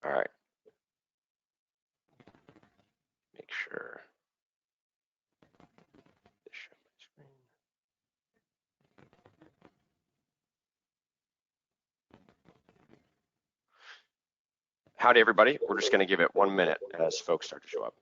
All right. Make sure. Share my screen. Howdy, everybody. We're just going to give it 1 minute as folks start to show up.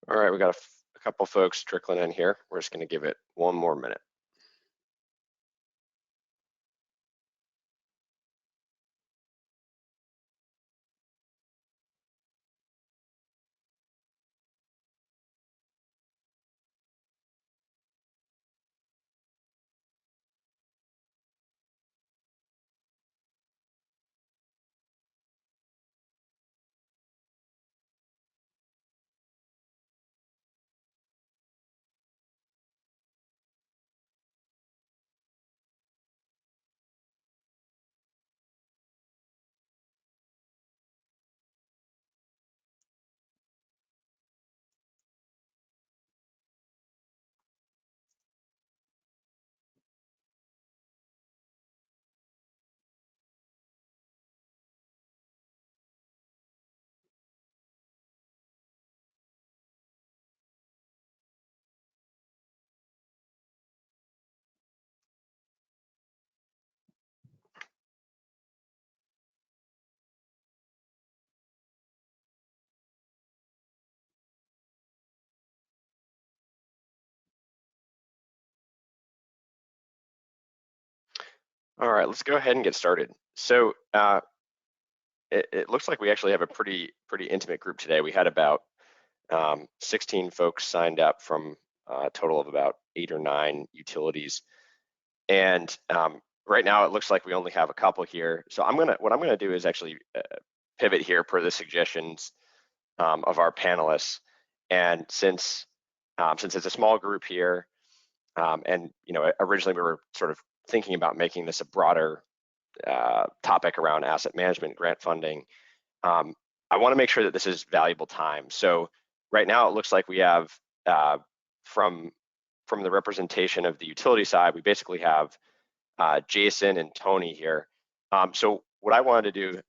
All right, we got a couple folks trickling in here. We're just going to give it 1 more minute. All right, let's go ahead and get started. So it looks like we actually have a pretty intimate group today. We had about 16 folks signed up from a total of about 8 or 9 utilities. And right now it looks like we only have a couple here. So what I'm gonna do is actually pivot here per the suggestions of our panelists. And since it's a small group here, and originally we were sort of thinking about making this a broader topic around asset management, grant funding, I want to make sure that this is valuable time. So right now it looks like we have from the representation of the utility side, we basically have Jason and Tony here. So what I wanted to do,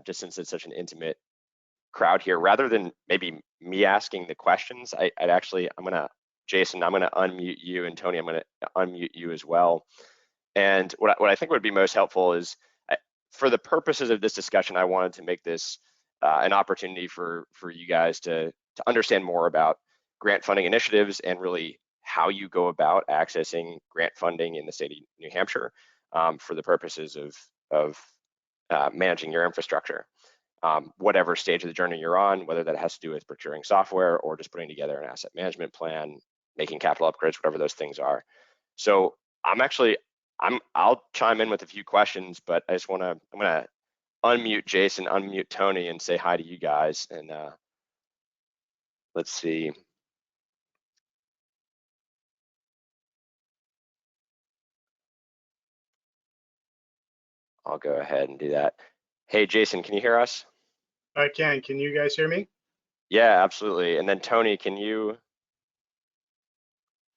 just since it's such an intimate crowd here, rather than maybe me asking the questions, Jason, I'm gonna unmute you, and Tony, I'm gonna unmute you as well. And what I think would be most helpful is, for the purposes of this discussion, I wanted to make this an opportunity for you guys to understand more about grant funding initiatives and really how you go about accessing grant funding in the state of New Hampshire for the purposes of managing your infrastructure. Whatever stage of the journey you're on, whether that has to do with procuring software or just putting together an asset management plan, making capital upgrades, whatever those things are. So I'll chime in with a few questions, but I'm gonna unmute Jason, unmute Tony, and say hi to you guys. And let's see. I'll go ahead and do that. Hey, Jason, can you hear us? I can. Can you guys hear me? Yeah, absolutely. And then Tony, can you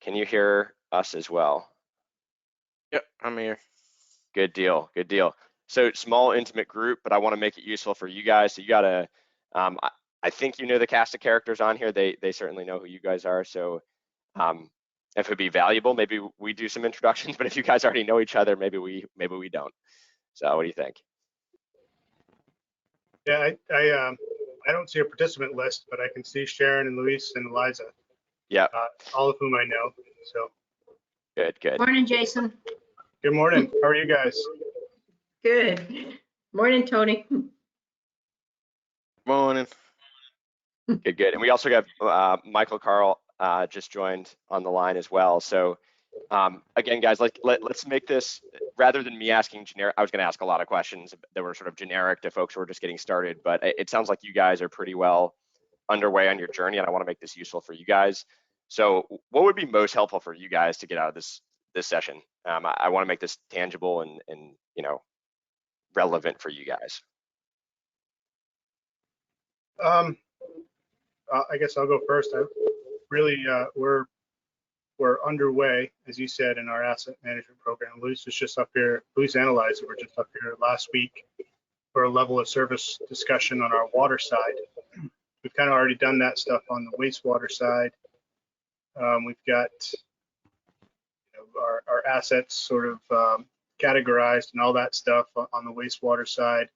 hear us as well? Yep, I'm here. Good deal. Good deal. So small, intimate group, but I want to make it useful for you guys. So you gotta, I think you know the cast of characters on here. They certainly know who you guys are. So if it'd be valuable, maybe we do some introductions. But if you guys already know each other, maybe we don't. So what do you think? Yeah, I don't see a participant list, but I can see Sharon and Luis and Eliza. Yeah. All of whom I know. So. Good. Morning, Jason. Good morning. How are you guys? Good. Morning, Tony. Morning. Good. And we also got Michael Carl just joined on the line as well. So again, guys, let's make this, rather than me asking generic, I was going to ask a lot of questions that were sort of generic to folks who are just getting started, but it sounds like you guys are pretty well underway on your journey, and I want to make this useful for you guys. So what would be most helpful for you guys to get out of this session? I want to make this tangible and relevant for you guys. I guess I'll go first. We're underway, as you said, in our asset management program. Luis was just up here. Luis and Eliza were just up here last week for a level of service discussion on our water side. We've kind of already done that stuff on the wastewater side. We've got our assets sort of categorized and all that stuff on the wastewater side.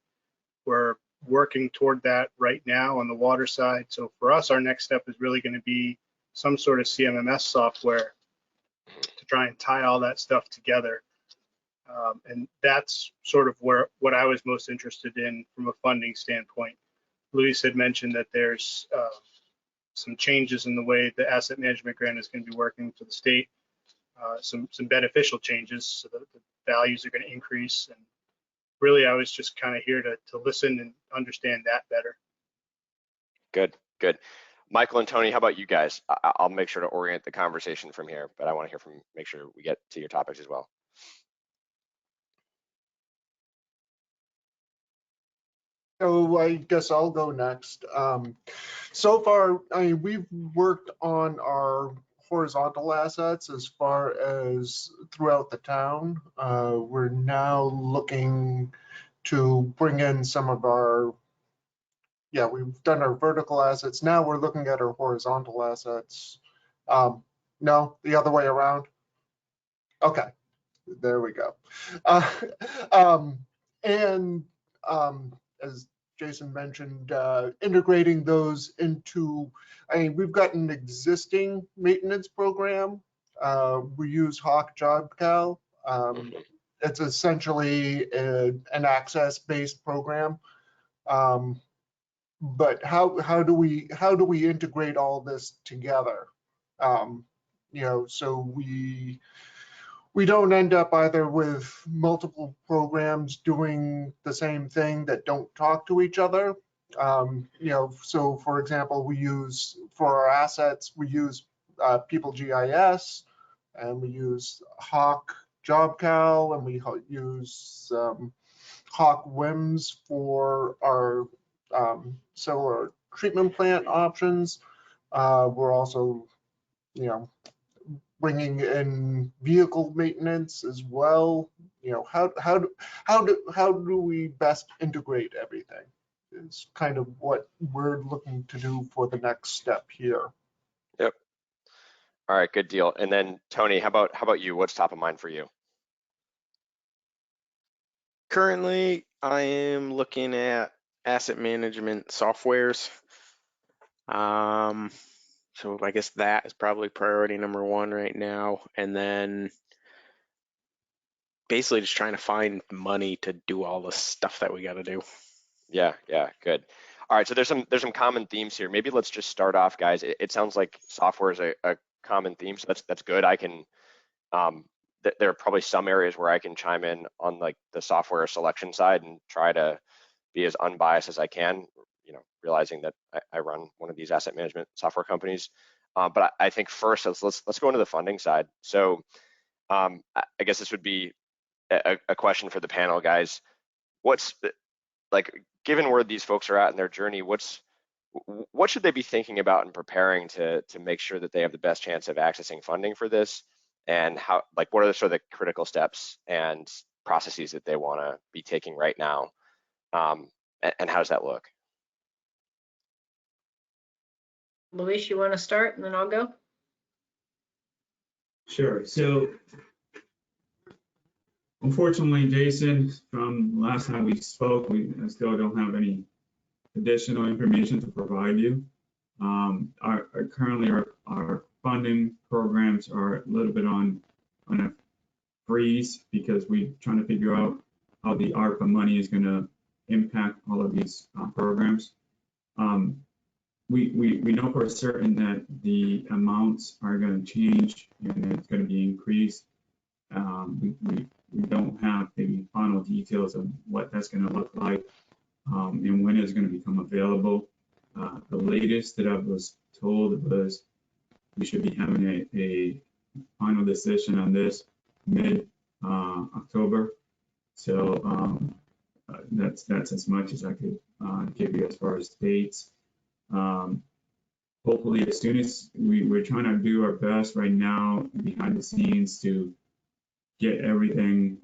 We're working toward that right now on the water side. So for us, our next step is really going to be some sort of CMMS software to try and tie all that stuff together. And that's sort of what I was most interested in from a funding standpoint. Luis had mentioned that there's some changes in the way the asset management grant is going to be working for the state, some beneficial changes, so that the values are going to increase. And really, I was just kind of here to listen and understand that better. Good. Michael and Tony, how about you guys? I'll make sure to orient the conversation from here, but I want to hear from, make sure we get to your topics as well. So I guess I'll go next. So far, we've worked on our horizontal assets as far as throughout the town. We're now looking to bring in some of our, we've done our vertical assets. Now we're looking at our horizontal assets. No, the other way around. Okay, there we go. As Jason mentioned, integrating those into, we've got an existing maintenance program. We use Hawk JobCal. It's essentially an access-based program. But how do we integrate all this together? So we don't end up either with multiple programs doing the same thing that don't talk to each other. So for example, for our assets, we use People GIS, and we use Hawk JobCal, and we use Hawk WIMS for our solar treatment plant options. We're also, bringing in vehicle maintenance as well. How do we best integrate everything? Is kind of what we're looking to do for the next step here. Yep. All right, good deal. And then Tony, how about you? What's top of mind for you? Currently, I am looking at asset management softwares. So I guess that is probably priority number one right now. And then basically just trying to find money to do all the stuff that we got to do. Yeah, good. All right, so there's some common themes here. Maybe let's just start off, guys. It sounds like software is a common theme, so that's good. I can there are probably some areas where I can chime in on like the software selection side and try to be as unbiased as I can, you know, realizing that I run one of these asset management software companies. But I think first let's go into the funding side. So I guess this would be a question for the panel, guys. What's like, given where these folks are at in their journey, what should they be thinking about and preparing to make sure that they have the best chance of accessing funding for this? And how, like, what are the sort of the critical steps and processes that they want to be taking right now? And how does that look? Luis, you want to start and then I'll go? Sure. So unfortunately, Jason, from last time we spoke, we still don't have any additional information to provide you. Currently our funding programs are a little bit on a freeze because we're trying to figure out how the ARPA money is going to impact all of these programs. We know for certain that the amounts are going to change and it's going to be increased. We don't have the final details of what that's going to look like and when it's going to become available. The latest that I was told was we should be having a final decision on this mid-October. So that's as much as I could give you as far as dates. Hopefully, as soon as we're trying to do our best right now behind the scenes to get everything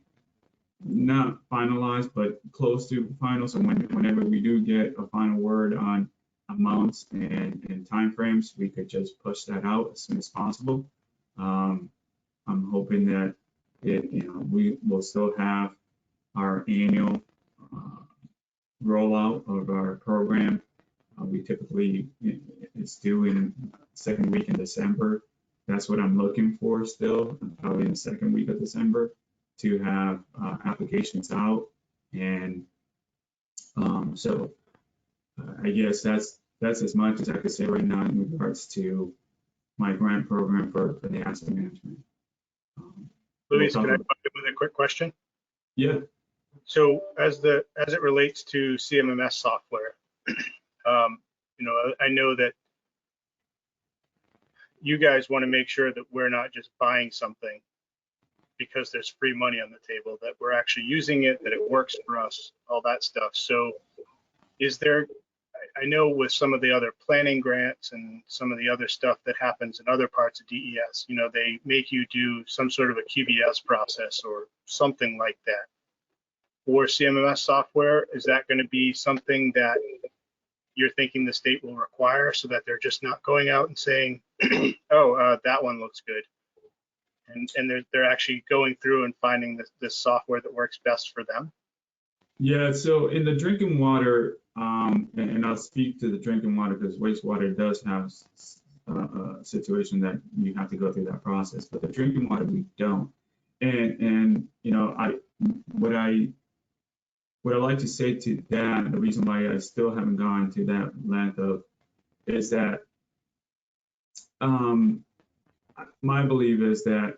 not finalized, but close to final. So whenever we do get a final word on amounts and timeframes, we could just push that out as soon as possible. I'm hoping that we will still have our annual rollout of our program. We typically, it's due in second week in December. That's what I'm looking for still, probably in the second week of December, to have applications out. And so I guess that's as much as I could say right now in regards to my grant program for the asset management. Luis, can I put with a quick question? Yeah. So as it relates to CMMS software, I know that you guys want to make sure that we're not just buying something because there's free money on the table, that we're actually using it, that it works for us, all that stuff. So I know with some of the other planning grants and some of the other stuff that happens in other parts of DES, they make you do some sort of a QBS process or something like that. For CMMS software, is that going to be something that you're thinking the state will require so that they're just not going out and saying, oh, that one looks good? And they're actually going through and finding this software that works best for them? Yeah, so in the drinking water, and I'll speak to the drinking water because wastewater does have a situation that you have to go through that process, but the drinking water we don't. And what I like to say to that, the reason why I still haven't gone to that length of is that my belief is that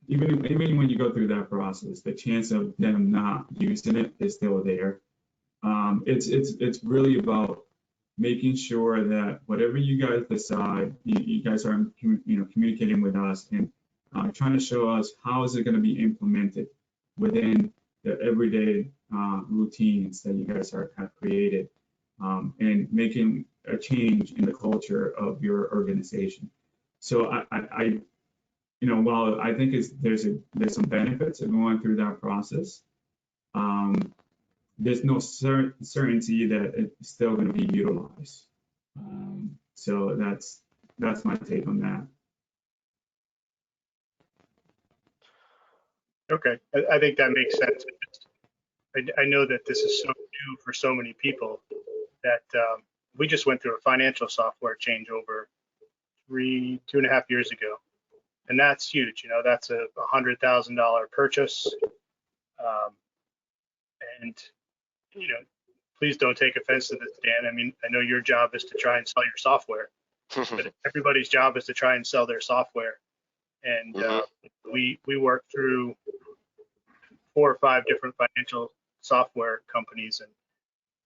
even when you go through that process, the chance of them not using it is still there. It's really about making sure that whatever you guys decide, you guys are communicating with us and trying to show us how is it going to be implemented within the everyday routines that you guys have created, and making a change in the culture of your organization. So while I think there's some benefits of going through that process, there's no certainty that it's still going to be utilized. So that's my take on that. Okay, I think that makes sense. I know that this is so new for so many people that we just went through a financial software changeover 2.5 years ago. And that's huge. That's a $100,000 purchase. And please don't take offense to this, Dan. I mean, I know your job is to try and sell your software, but everybody's job is to try and sell their software. And we work through 4 or 5 different financial software companies, and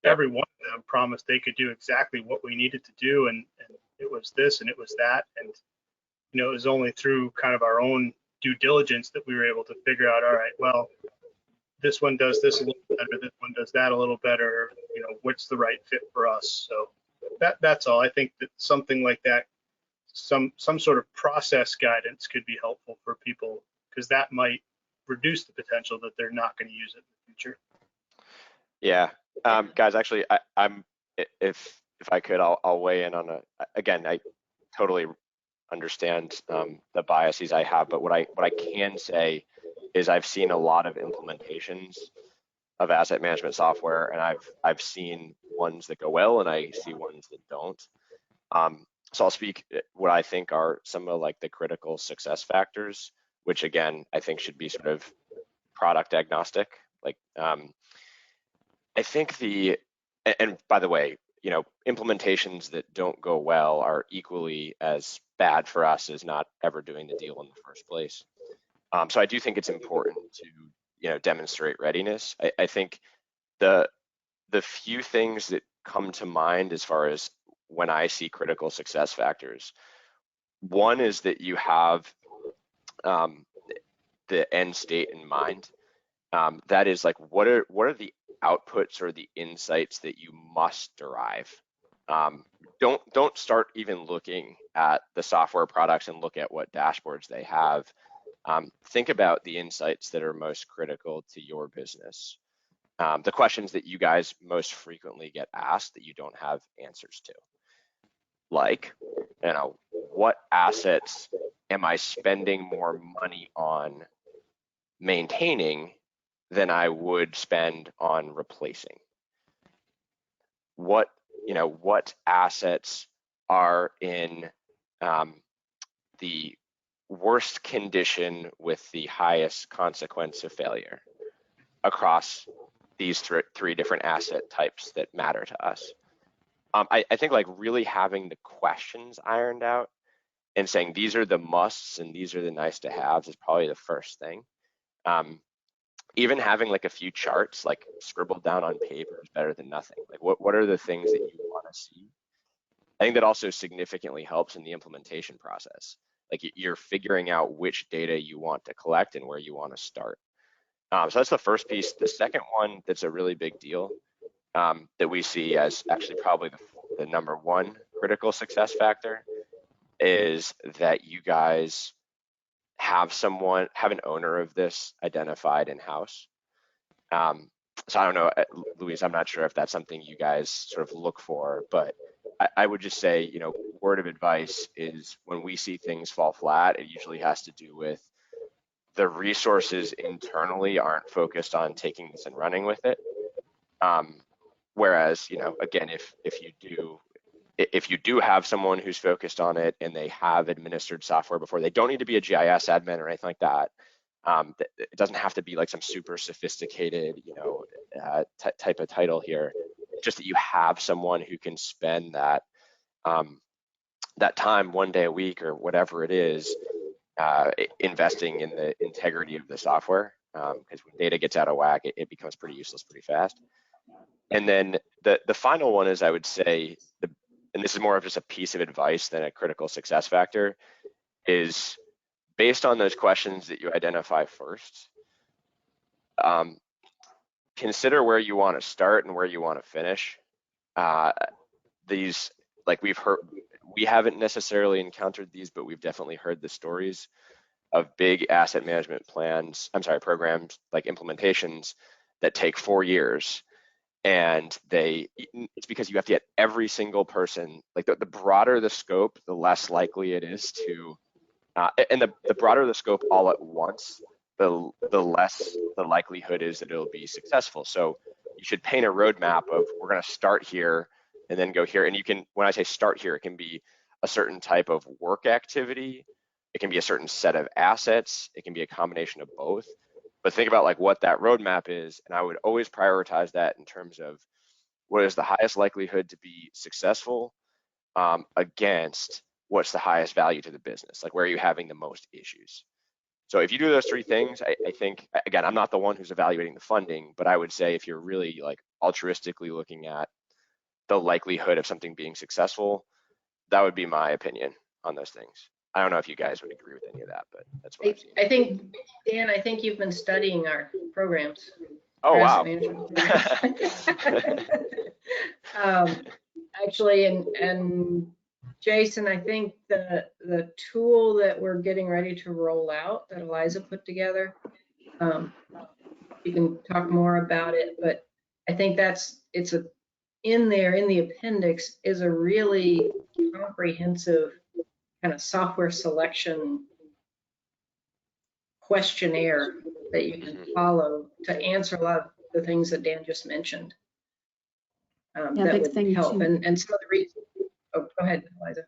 every one of them promised they could do exactly what we needed to do, and it was this and it was that, and it was only through kind of our own due diligence that we were able to figure out, all right, well, this one does this a little better, this one does that a little better, what's the right fit for us. So that's all. I think that something like that, some sort of process guidance could be helpful for people, because that might reduce the potential that they're not going to use it in the future. Yeah, guys, actually, I'm if I could, I'll weigh in on again, I totally understand the biases I have, but what I can say is I've seen a lot of implementations of asset management software, and I've seen ones that go well, and I see ones that don't. So I'll speak what I think are some of like the critical success factors, which again I think should be sort of product agnostic. Like I think and by the way, implementations that don't go well are equally as bad for us as not ever doing the deal in the first place. So I do think it's important to demonstrate readiness. I think the few things that come to mind as far as when I see critical success factors, one is that you have the end state in mind. That is like, what are the outputs or the insights that you must derive? Don't start even looking at the software products and look at what dashboards they have. Think about the insights that are most critical to your business. The questions that you guys most frequently get asked that you don't have answers to. Like, what assets am I spending more money on maintaining than I would spend on replacing? What assets are in the worst condition with the highest consequence of failure across these three different asset types that matter to us? I think like really having the questions ironed out and saying these are the musts and these are the nice to haves is probably the first thing. Even having like a few charts like scribbled down on paper is better than nothing. Like what are the things that you want to see? I think that also significantly helps in the implementation process. Like you're figuring out which data you want to collect and where you want to start. So that's the first piece. The second one that's a really big deal that we see as actually probably the number one critical success factor is that you guys have an owner of this identified in-house. So I don't know, Louise, I'm not sure if that's something you guys sort of look for, but I would just say, word of advice is when we see things fall flat, it usually has to do with the resources internally aren't focused on taking this and running with it. Whereas, again, if you do have someone who's focused on it and they have administered software before, they don't need to be a GIS admin or anything like that. It doesn't have to be like some super sophisticated, type of title here. Just that you have someone who can spend that time 1 day a week or whatever it is, investing in the integrity of the software. Because when data gets out of whack, it becomes pretty useless pretty fast. And then the final one is, I would say, and this is more of just a piece of advice than a critical success factor, is based on those questions that you identify first, consider where you want to start and where you want to finish. These, like we haven't necessarily encountered these, but we've definitely heard the stories of big asset management programs, like implementations that take 4 years. And it's because you have to get every single person, like the broader the scope, the less likely it is to, and the broader the scope all at once, the less the likelihood is that it'll be successful. So you should paint a roadmap of, we're going to start here and then go here. And you can, when I say start here, it can be a certain type of work activity. It can be a certain set of assets. It can be a combination of both. But think about like what that roadmap is, and I would always prioritize that in terms of what is the highest likelihood to be successful, against what's the highest value to the business, like where are you having the most issues. So if you do those three things, I think, again, I'm not the one who's evaluating the funding, but I would say if you're really like altruistically looking at the likelihood of something being successful, that would be my opinion on those things. I don't know if you guys would agree with any of that, but that's what I've seen. I think, Dan, I think you've been studying our programs. Oh, wow. Actually, and Jason, I think the tool that we're getting ready to roll out that Eliza put together, you can talk more about it, but I think in there in the appendix is a really comprehensive kind of software selection questionnaire that you can follow to answer a lot of the things that Dan just mentioned. Yeah, that big would thing help. too. And some of the reasons. Oh, go ahead, Eliza.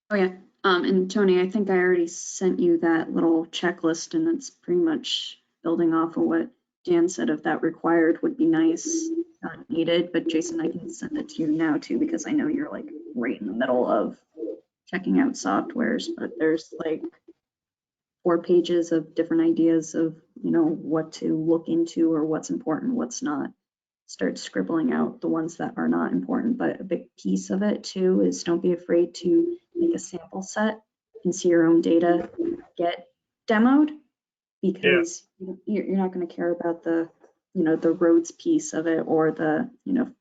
Oh yeah, and Tony, I think I already sent you that little checklist, and it's pretty much building off of what Dan said. If that required would be nice, not needed, but Jason, I can send it to you now too, because I know you're like right in the middle of checking out softwares, but there's like 4 pages of different ideas of, you know, what to look into or what's important, what's not. Start scribbling out the ones that are not important, but a big piece of it too is don't be afraid to make a sample set and see your own data get demoed, because you're not going to care about the, you know, the roads piece of it or the, you know,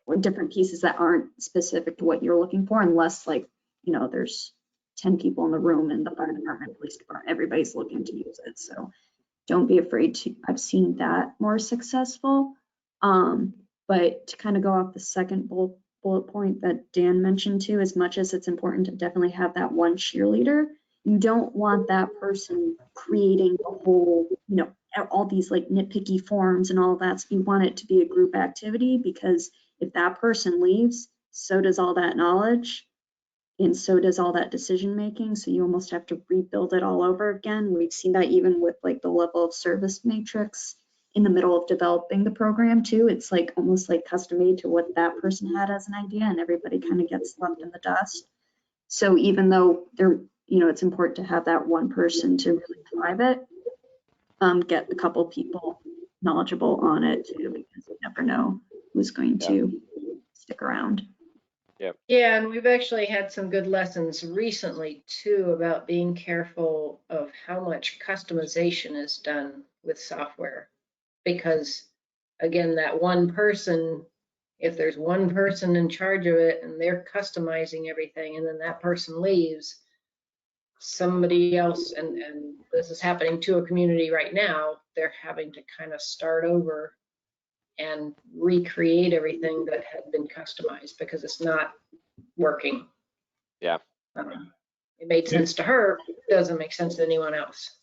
or different pieces that aren't specific to what you're looking for, unless like, you know, there's 10 people in the room and the fire department, police department, everybody's looking to use it. So don't be afraid to, I've seen that more successful. But to kind of go off the second bullet point that Dan mentioned too, as much as it's important to definitely have that one cheerleader, you don't want that person creating a whole, you know, all these like nitpicky forms and all that. You want it to be a group activity, because if that person leaves, so does all that knowledge, and so does all that decision making. So you almost have to rebuild it all over again. We've seen that even with like the level of service matrix in the middle of developing the program too. It's like almost like custom made to what that person had as an idea, and everybody kind of gets left in the dust. So even though they're, you know, it's important to have that one person to really drive it, get a couple people knowledgeable on it too, because you never know who's going to stick around. Yeah, and we've actually had some good lessons recently too about being careful of how much customization is done with software. Because again, that one person, if there's one person in charge of it and they're customizing everything and then that person leaves, somebody else, and this is happening to a community right now, they're having to kind of start over and recreate everything that had been customized because it's not working. Yeah. It made sense to her, it doesn't make sense to anyone else.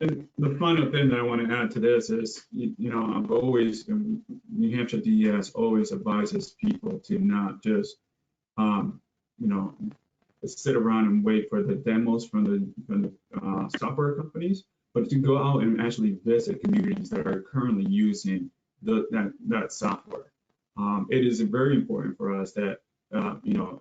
And the final thing that I want to add to this is, you know, I've always, New Hampshire DES always advises people to not just, you know, sit around and wait for the demos from the software companies, but to go out and actually visit communities that are currently using that software. It is very important for us that you know,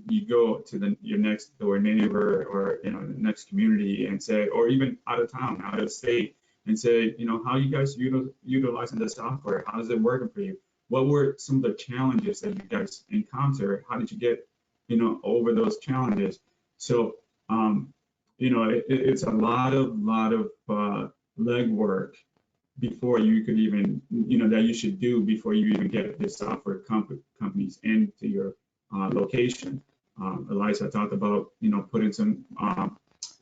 you go to your next door neighbor or, you know, the next community and say, or even out of town, out of state, and say, you know, how you guys utilizing the software? How is it working for you? What were some of the challenges that you guys encounter? How did you get, you know, over those challenges? So, you know, it's a lot of legwork before you could even, you know, that you should do before you even get the software companies into your location. Eliza talked about, you know, putting some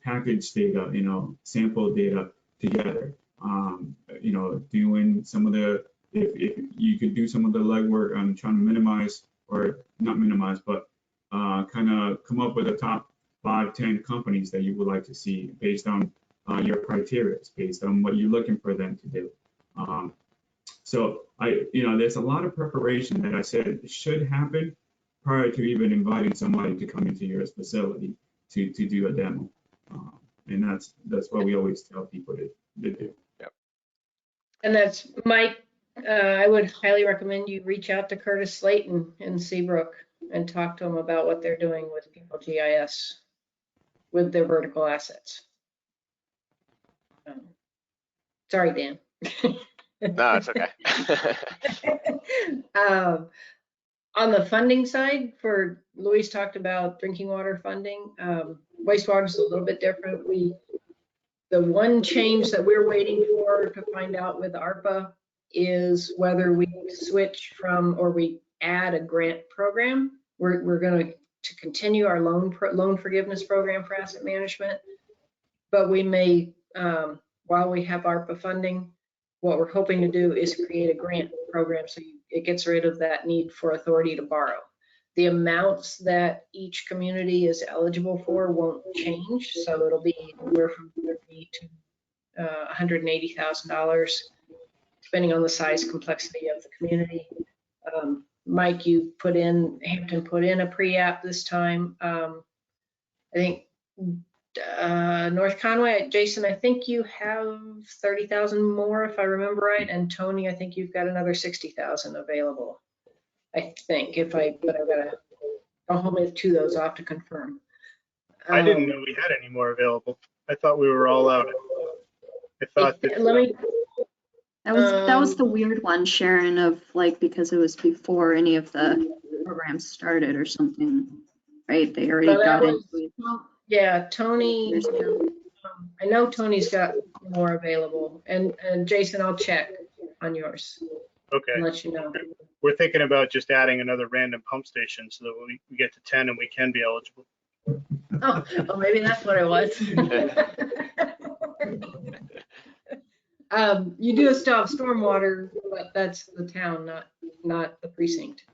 package data, you know, sample data together. You know, doing some of the, if you could do some of the legwork on trying to minimize, or not minimize, but kind of come up with the top 5-10 companies that you would like to see based on your criteria, based on what you're looking for them to do. So you know, there's a lot of preparation that I said should happen prior to even inviting somebody to come into your facility to do a demo. And that's what we always tell people to do. Yep. And that's Mike. I would highly recommend you reach out to Curtis Slayton in Seabrook. and talk to them about what they're doing with People GIS with their vertical assets. Sorry, Dan. No, it's okay. On the funding side, for Louise talked about drinking water funding. Wastewater is a little bit different. The one change that we're waiting for to find out with ARPA is whether we switch from or we add a grant program. We're going to continue our loan forgiveness program for asset management, but we may, while we have ARPA funding, what we're hoping to do is create a grant program so it gets rid of that need for authority to borrow. The amounts that each community is eligible for won't change, so it'll be anywhere from $30,000 to $180,000, depending on the size complexity of the community. Mike, Hampton put in a pre-app this time. I think North Conway, Jason, I think you have 30,000 more, if I remember right, and Tony, I think you've got another 60,000 available. I think but I've got to, don't hold me to those, I'll have to confirm. I didn't know we had any more available. I thought we were all out. I thought that. That was the weird one, Sharon, of like, because it was before any of the programs started or something, right? They already got into it. Yeah, Tony, I know Tony's got more available, and Jason, I'll check on yours. Okay. And let you know. We're thinking about just adding another random pump station so that we get to 10 and we can be eligible. Oh, well, maybe that's what it was. You do still have stormwater, but that's the town, not the precinct,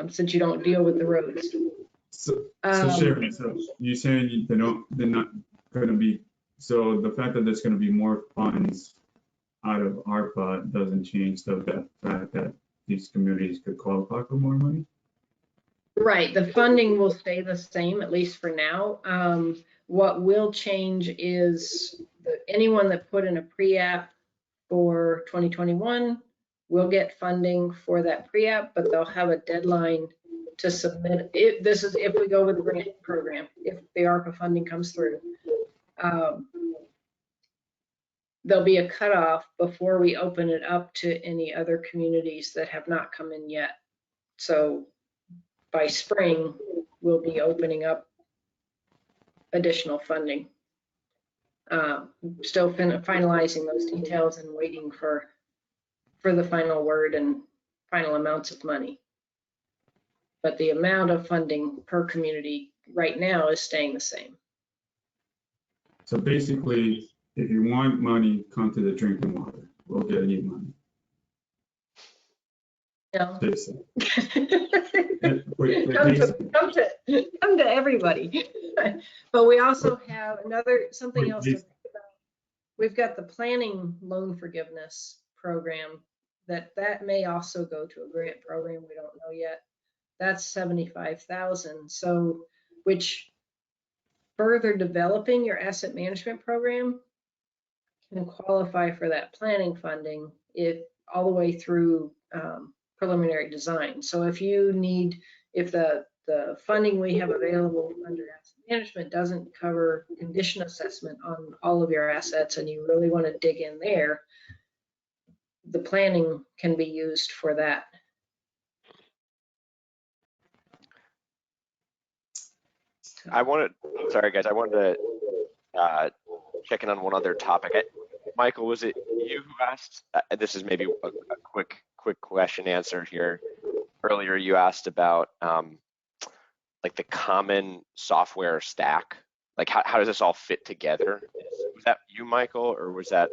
since you don't deal with the roads. So Sharon, so you're saying they're not going to be, so the fact that there's going to be more funds out of ARPA doesn't change the fact that these communities could qualify for more money? Right, the funding will stay the same, at least for now. What will change is anyone that put in a pre-app for 2021 will get funding for that pre-app, but they'll have a deadline to submit it. This is if we go with the grant program, if the ARPA funding comes through. There'll be a cutoff before we open it up to any other communities that have not come in yet. So by spring, we'll be opening up additional funding. Still finalizing those details and waiting for the final word and final amounts of money. But the amount of funding per community right now is staying the same. So basically, if you want money, come to the drinking water. We'll get you money. No. Jason. Come to everybody. But we also have something else to think about. We've got the planning loan forgiveness program that may also go to a grant program. We don't know yet. That's 75,000. So, which further developing your asset management program can qualify for that planning funding all the way through preliminary design. So if the funding we have available under asset management doesn't cover condition assessment on all of your assets and you really want to dig in there, the planning can be used for that. Sorry guys, I wanted to check in on one other topic. Michael, was it you who asked? This is maybe a quick question answer here. Earlier, you asked about like the common software stack. Like how does this all fit together? Was that you, Michael, or was that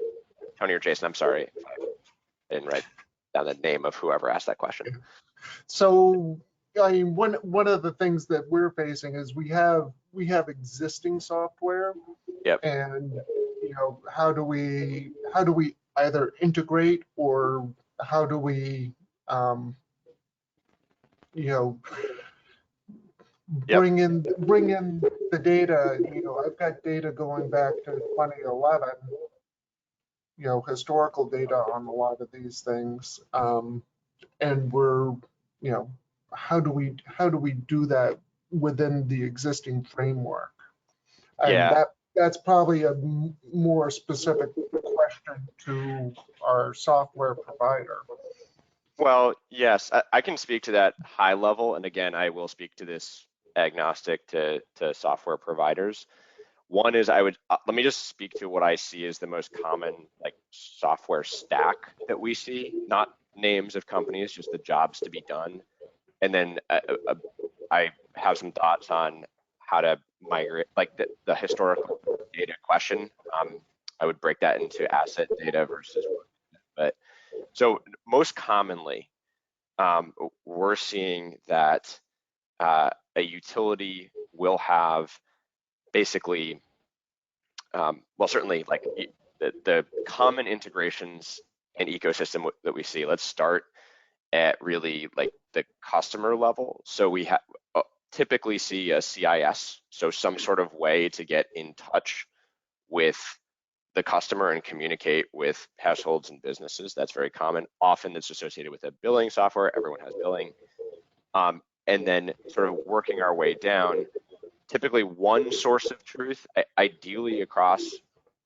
Tony or Jason? I'm sorry if I didn't write down the name of whoever asked that question. So I mean, one of the things that we're facing is we have existing software. Yep. And how do we either integrate or how do we bring in the data? I've got data going back to 2011. Historical data on a lot of these things, and we're how do we do that within the existing framework? And Yeah. that's probably a more specific question to our software provider. Well, yes, I can speak to that high level. And again, I will speak to this agnostic to software providers. One is let me just speak to what I see as the most common like software stack that we see, not names of companies, just the jobs to be done. And then I have some thoughts on how to migrate, like the historical data question. I would break that into asset data versus work data. But so most commonly, we're seeing that a utility will have basically, well, certainly like the common integrations and ecosystem that we see. Let's start at really like the customer level. So we typically see a CIS, so some sort of way to get in touch with the customer and communicate with households and businesses. That's very common. Often it's associated with a billing software. Everyone has billing. And then sort of working our way down, typically one source of truth, ideally across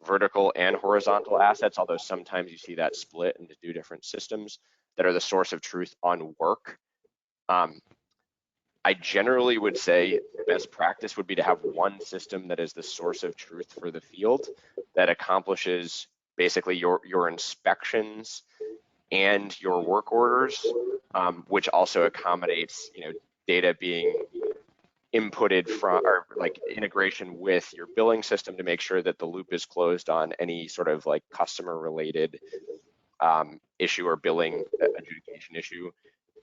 vertical and horizontal assets, although sometimes you see that split into two different systems that are the source of truth on work. I generally would say best practice would be to have one system that is the source of truth for the field that accomplishes basically your inspections and your work orders, which also accommodates data being inputted from, or like integration with your billing system to make sure that the loop is closed on any sort of like customer related issue or billing adjudication issue.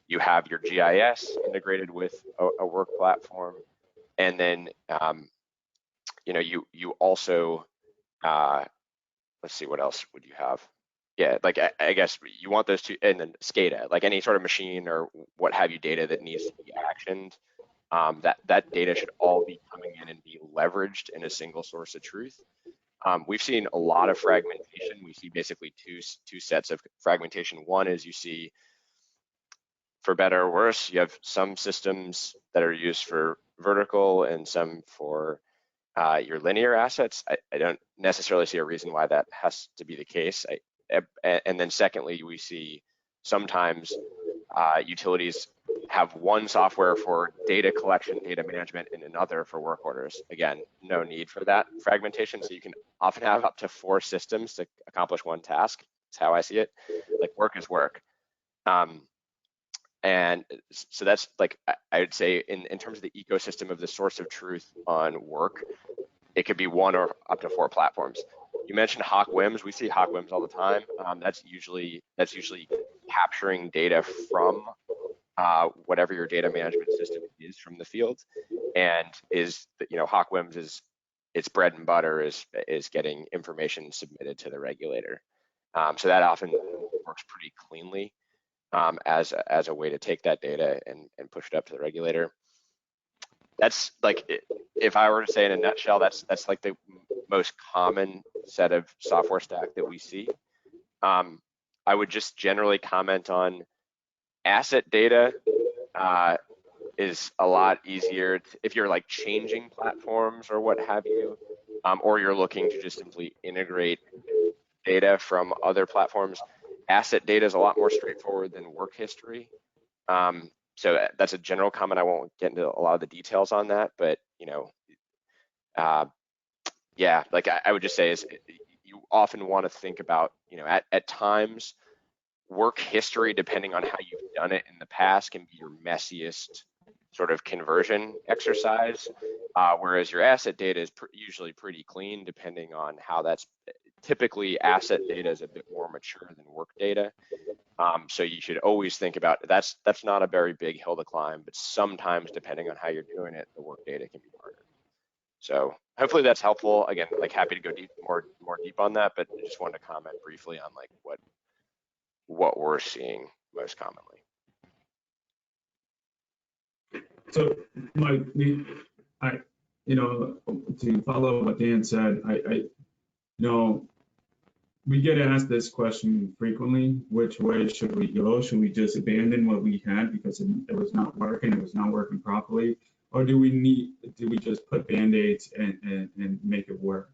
You have your GIS integrated with a work platform, and then you also let's see, what else would you have? Yeah, like I guess you want those two, and then SCADA, like any sort of machine or what have you data that needs to be actioned. That data should all be coming in and be leveraged in a single source of truth. We've seen a lot of fragmentation. We see basically two sets of fragmentation. One is you see, for better or worse, you have some systems that are used for vertical and some for your linear assets. I don't necessarily see a reason why that has to be the case. And then secondly, we see sometimes utilities have one software for data collection, data management, and another for work orders. Again, no need for that fragmentation. So you can often have up to 4 systems to accomplish one task. That's how I see it. Like work is work. And so that's like, I would say in terms of the ecosystem of the source of truth on work, it could be 1 or up to 4 platforms. You mentioned Hawk WIMS. We see Hawk WIMS all the time. That's usually capturing data from whatever your data management system is from the field, and is Hawk WIMS is its bread and butter is getting information submitted to the regulator. So that often works pretty cleanly as a way to take that data and push it up to the regulator. That's like, if I were to say in a nutshell, that's like the most common set of software stack that we see. I would just generally comment on asset data is a lot easier if you're like changing platforms or what have you, or you're looking to just simply integrate data from other platforms. Asset data is a lot more straightforward than work history. So that's a general comment. I won't get into a lot of the details on that, but yeah, like I would just say is you often want to think about, at times, work history, depending on how you've done it in the past, can be your messiest sort of conversion exercise, whereas your asset data is usually pretty clean, depending on how that's. Typically, asset data is a bit more mature than work data. So you should always think about that's not a very big hill to climb, but sometimes depending on how you're doing it, the work data can be harder. So hopefully that's helpful. Again, like happy to go more deep on that, but I just wanted to comment briefly on like what we're seeing most commonly. So Mike, to follow what Dan said, we get asked this question frequently. Which way should we go? Should we just abandon what we had because it was not working, it was not working properly? Or do we just put Band-Aids and make it work?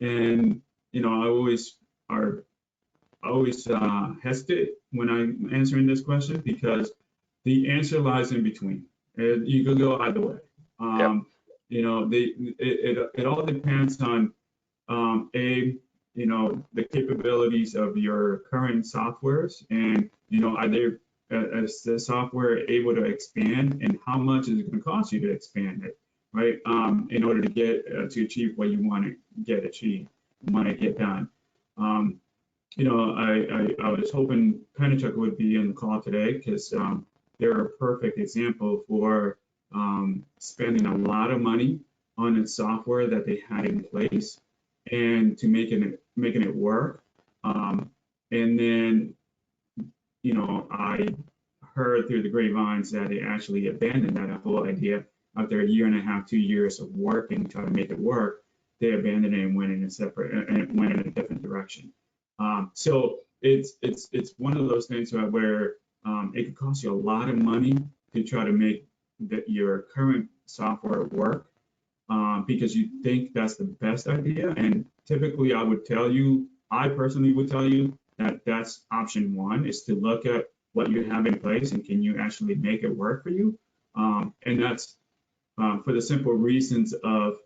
And, you know, I always hesitate when I'm answering this question because the answer lies in between. You could go either way. You know, it all depends on, you know, the capabilities of your current softwares and, you know, is the software able to expand and how much is it going to cost you to expand it, right? In order to get to achieve what you want to get done. You know, I was hoping Penachuk would be in the call today because they're a perfect example for spending a lot of money on a software that they had in place and to making it work. And then, you know, I heard through the grapevines that they actually abandoned that whole idea after a year and a half, 2 years of working to try to make it work. They abandoned it and went in a different direction. So it's one of those things where it could cost you a lot of money to try to make your current software work because you think that's the best idea. And typically I personally would tell you that that's option one, is to look at what you have in place and can you actually make it work for you. And that's for the simple reasons of,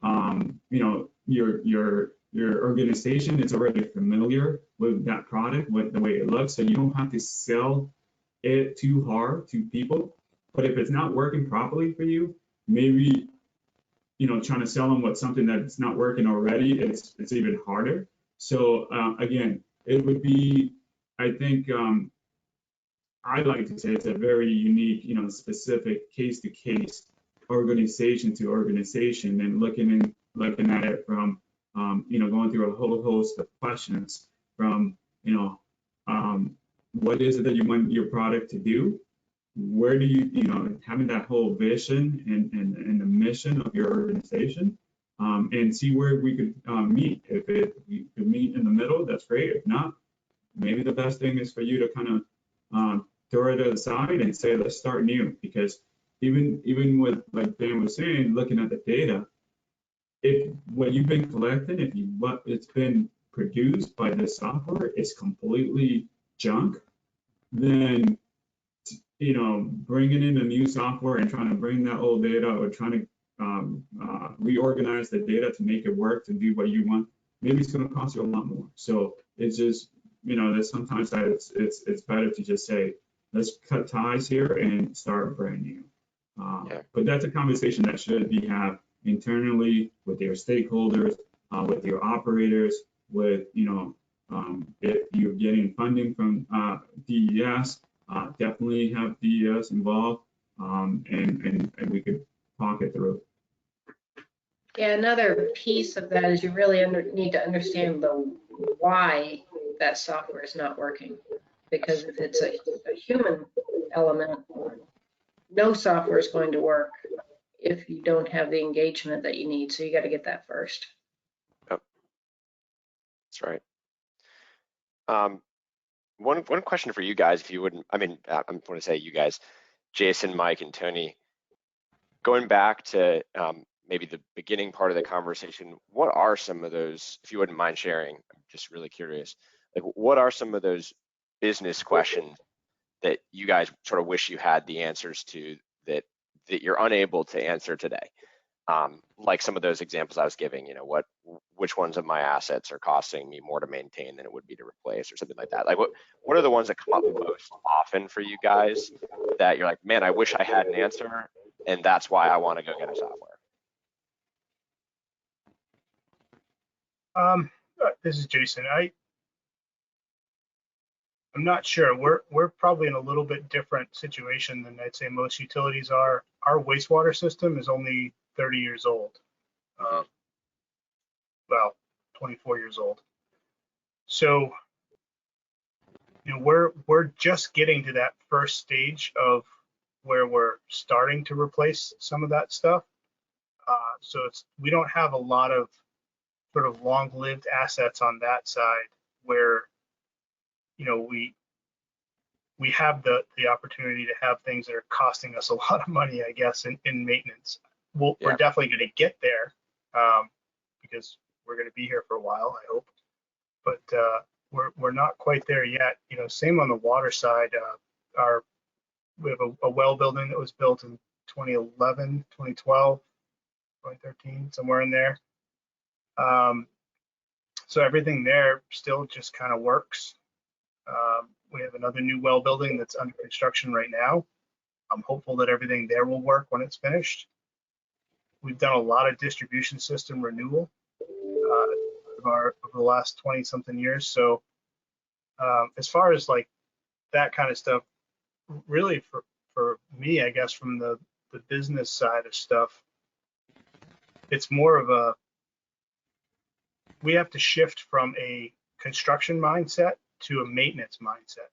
you know, your organization is already familiar with that product, with the way it looks, so you don't have to sell it too hard to people. But if it's not working properly for you, maybe, you know, trying to sell them with something that's not working already, it's even harder. So again, it would be, I think, I'd like to say it's a very unique, you know, specific case-to-case, organization to organization, and looking at it from, you know, going through a whole host of questions from, you know, what is it that you want your product to do? Where do you know, having that whole vision and the mission of your organization, and see where we could meet. If we could meet in the middle, that's great. If not, maybe the best thing is for you to kind of throw it aside and say, let's start new. Because even with, like Dan was saying, looking at the data, if what you've been collecting, what it's been produced by this software is completely junk, then, you know, bringing in a new software and trying to bring that old data or trying to reorganize the data to make it work to do what you want, maybe it's going to cost you a lot more. So it's just, you know, there's sometimes that it's better to just say, let's cut ties here and start brand new. But that's a conversation that should be had internally with your stakeholders, with your operators, with, you know, if you're getting funding from DES, definitely have DES involved, and we could talk it through. Yeah, another piece of that is you really need to understand the why that software is not working. Because if it's a human element, no software is going to work if you don't have the engagement that you need. So you got to get that first. Yep. That's right. One question for you guys, if you wouldn't, I mean, I'm going to say you guys, Jason, Mike, and Tony, going back to maybe the beginning part of the conversation, what are some of those, if you wouldn't mind sharing, I'm just really curious, like what are some of those business questions that you guys sort of wish you had the answers to that you're unable to answer today? Like some of those examples I was giving, you know, which ones of my assets are costing me more to maintain than it would be to replace, or something like that. Like what are the ones that come up most often for you guys that you're like, man, I wish I had an answer, and that's why I want to go get a software? This is Jason. I'm not sure. We're probably in a little bit different situation than I'd say most utilities are. Our wastewater system is only 30 years old. Well, 24 years old. So, you know, we're just getting to that first stage of where we're starting to replace some of that stuff. So we don't have a lot of sort of long-lived assets on that side where, we have the opportunity to have things that are costing us a lot of money, I guess, in maintenance. We're definitely going to get there because we're going to be here for a while, I hope. But we're not quite there yet. Same on the water side. We have a well building that was built in 2011, 2012, 2013, somewhere in there. So everything there still just kind of works. We have another new well building that's under construction right now. I'm hopeful that everything there will work when it's finished. We've done a lot of distribution system renewal over the last 20 something years. So as far as like that kind of stuff, really for me, I guess from the business side of stuff, it's more of we have to shift from a construction mindset to a maintenance mindset.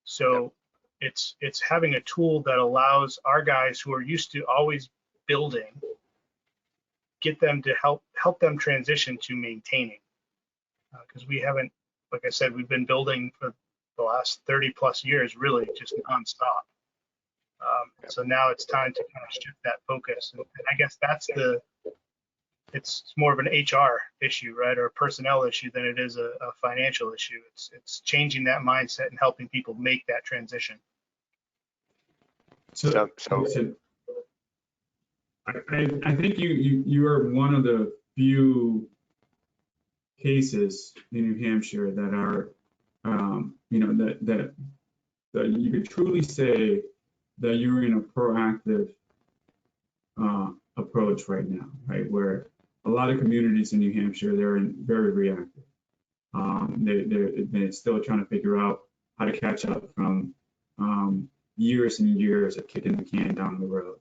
So it's having a tool that allows our guys who are used to always building, get them to help them transition to maintaining. Because we haven't, like I said, we've been building for the last 30 plus years, really just nonstop. So now it's time to kind of shift that focus. And I guess it's more of an HR issue, right, or a personnel issue than it is a financial issue. It's changing that mindset and helping people make that transition. So I think you are one of the few cases in New Hampshire that are, that you could truly say that you're in a proactive approach right now, right? Where a lot of communities in New Hampshire, they're very reactive. They're still trying to figure out how to catch up from years and years of kicking the can down the road.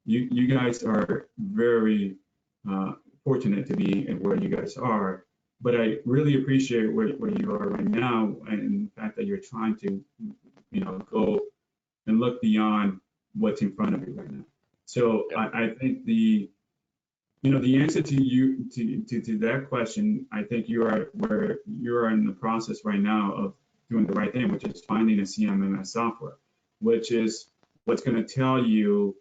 You guys are very fortunate to be where you guys are, but I really appreciate where you are right now and the fact that you're trying to, go and look beyond what's in front of you right now. So I think the answer to that question, I think you are where you are in the process right now of doing the right thing, which is finding a CMMS software, which is what's going to tell you,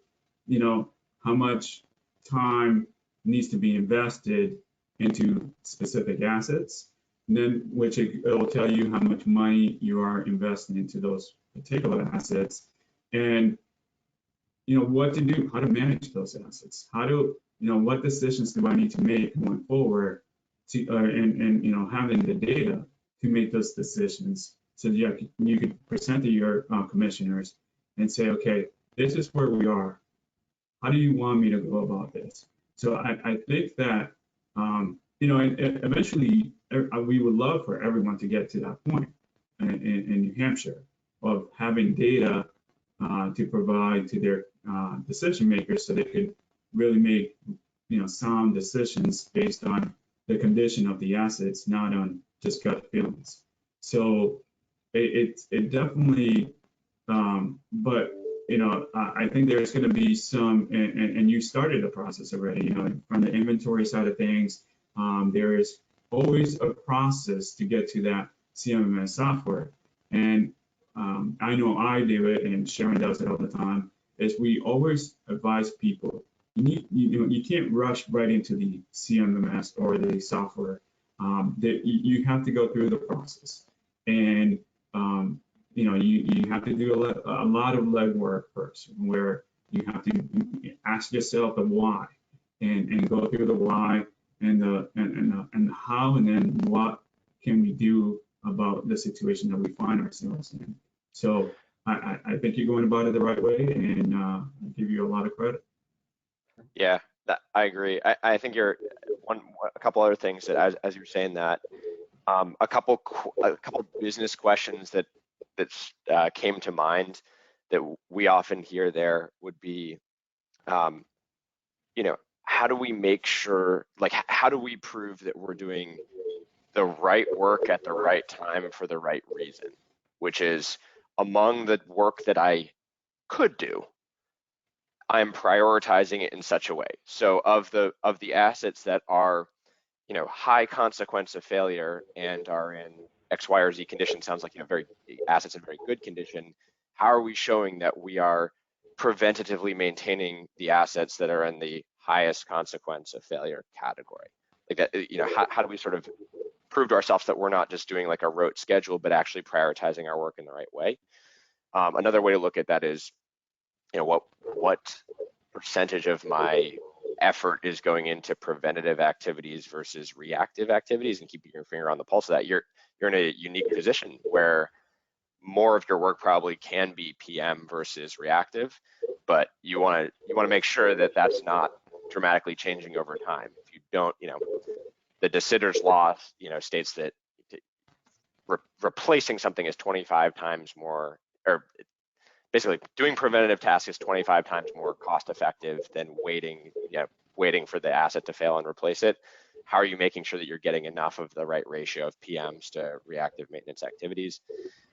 how much time needs to be invested into specific assets, and then which it will tell you how much money you are investing into those particular assets, and what to do, how to manage those assets, how to, what decisions do I need to make going forward, to and having the data to make those decisions, so that you can present to your commissioners and say, okay, this is where we are. How do you want me to go about this? So I think that eventually we would love for everyone to get to that point in New Hampshire of having data to provide to their decision makers, so they could really make sound decisions based on the condition of the assets, not on just gut feelings. So it definitely, but I think there's going to be some, and you started the process already. From the inventory side of things, there is always a process to get to that CMMS software, and I know I do it, and Sharon does it all the time. Is we always advise people, you can't rush right into the CMMS or the software. That you have to go through the process, and you have to do a lot of legwork first, where you have to ask yourself the why, and go through the why and the how, and then what can we do about the situation that we find ourselves in. So I think you're going about it the right way, and I give you a lot of credit. Yeah, I agree. I think you're a couple other things that as you were saying that, a couple business questions that came to mind that we often hear there would be, how do we make sure, like, how do we prove that we're doing the right work at the right time for the right reason, which is among the work that I could do, I'm prioritizing it in such a way. So of the assets that are high consequence of failure and are in X, Y, or Z condition. Sounds like assets in very good condition. How are we showing that we are preventatively maintaining the assets that are in the highest consequence of failure category? Like that, how do we sort of prove to ourselves that we're not just doing like a rote schedule, but actually prioritizing our work in the right way? Another way to look at that is, what percentage of my effort is going into preventative activities versus reactive activities, and keeping your finger on the pulse of that. You're in a unique position where more of your work probably can be PM versus reactive, but you want to make sure that that's not dramatically changing over time. If you don't, the de Sidder's law, states that replacing something is 25 times more, or basically doing preventative tasks is 25 times more cost effective than waiting for the asset to fail and replace it. How are you making sure that you're getting enough of the right ratio of PMs to reactive maintenance activities?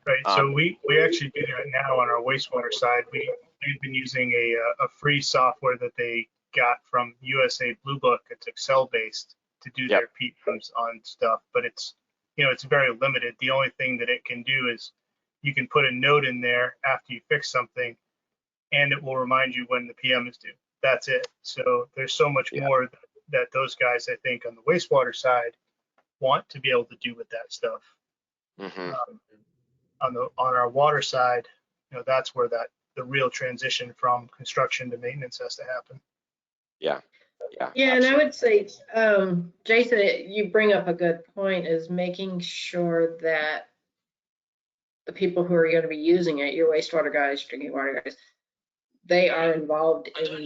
Right. So we actually do that now on our wastewater side. We've been using a free software that they got from USA Blue Book. It's Excel based to do their PMs on stuff, but it's very limited. The only thing that it can do is you can put a note in there after you fix something, and it will remind you when the PM is due. That's it. So there's so much more that those guys, I think, on the wastewater side want to be able to do with that stuff. Mm-hmm. On our water side, that's where the real transition from construction to maintenance has to happen. Yeah, and I would say, Jason, you bring up a good point, is making sure that the people who are going to be using it, your wastewater guys, drinking water guys, they are involved in the...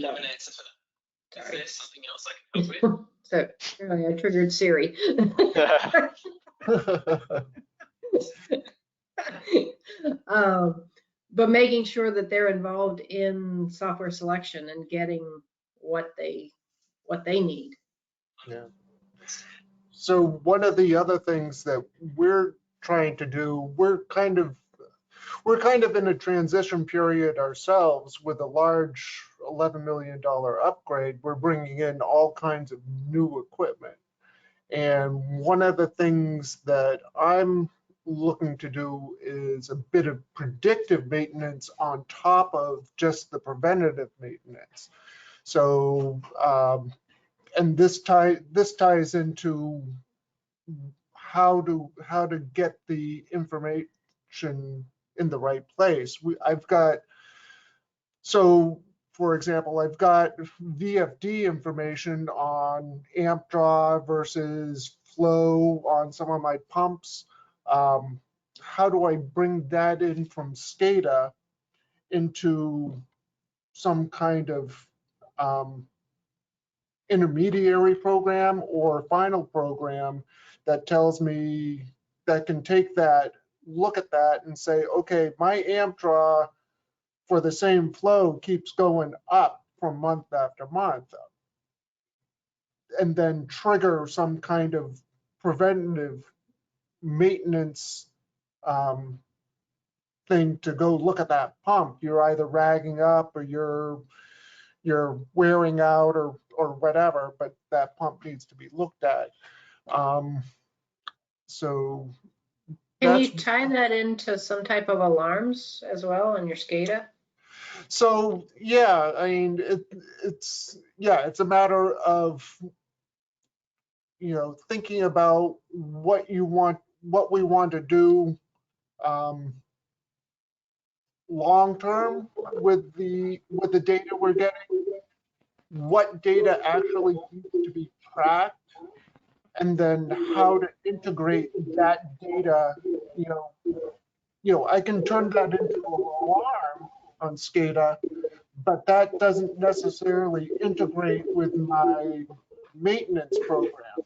Sorry. Is there something else I can help with? So apparently I triggered Siri. But making sure that they're involved in software selection and getting what they need. Yeah. So one of the other things that we're trying to do, we're kind of in a transition period ourselves with a large $11 million upgrade. We're bringing in all kinds of new equipment. And one of the things that I'm looking to do is a bit of predictive maintenance on top of just the preventative maintenance. So, and this ties into how to get the information in the right place. For example, I've got VFD information on amp draw versus flow on some of my pumps. How do I bring that in from SCADA into some kind of intermediary program or final program that tells me, that can take that, look at that and say, okay, my amp draw for the same flow keeps going up from month after month, and then trigger some kind of preventative maintenance thing to go look at that pump. You're either ragging up or you're wearing out or whatever, but that pump needs to be looked at. So can you tie that into some type of alarms as well on your SCADA? So yeah, I mean, it's a matter of, thinking about what we want to do long term with the data we're getting, what data actually needs to be tracked, and then how to integrate that data. I can turn that into an alarm on SCADA, but that doesn't necessarily integrate with my maintenance program,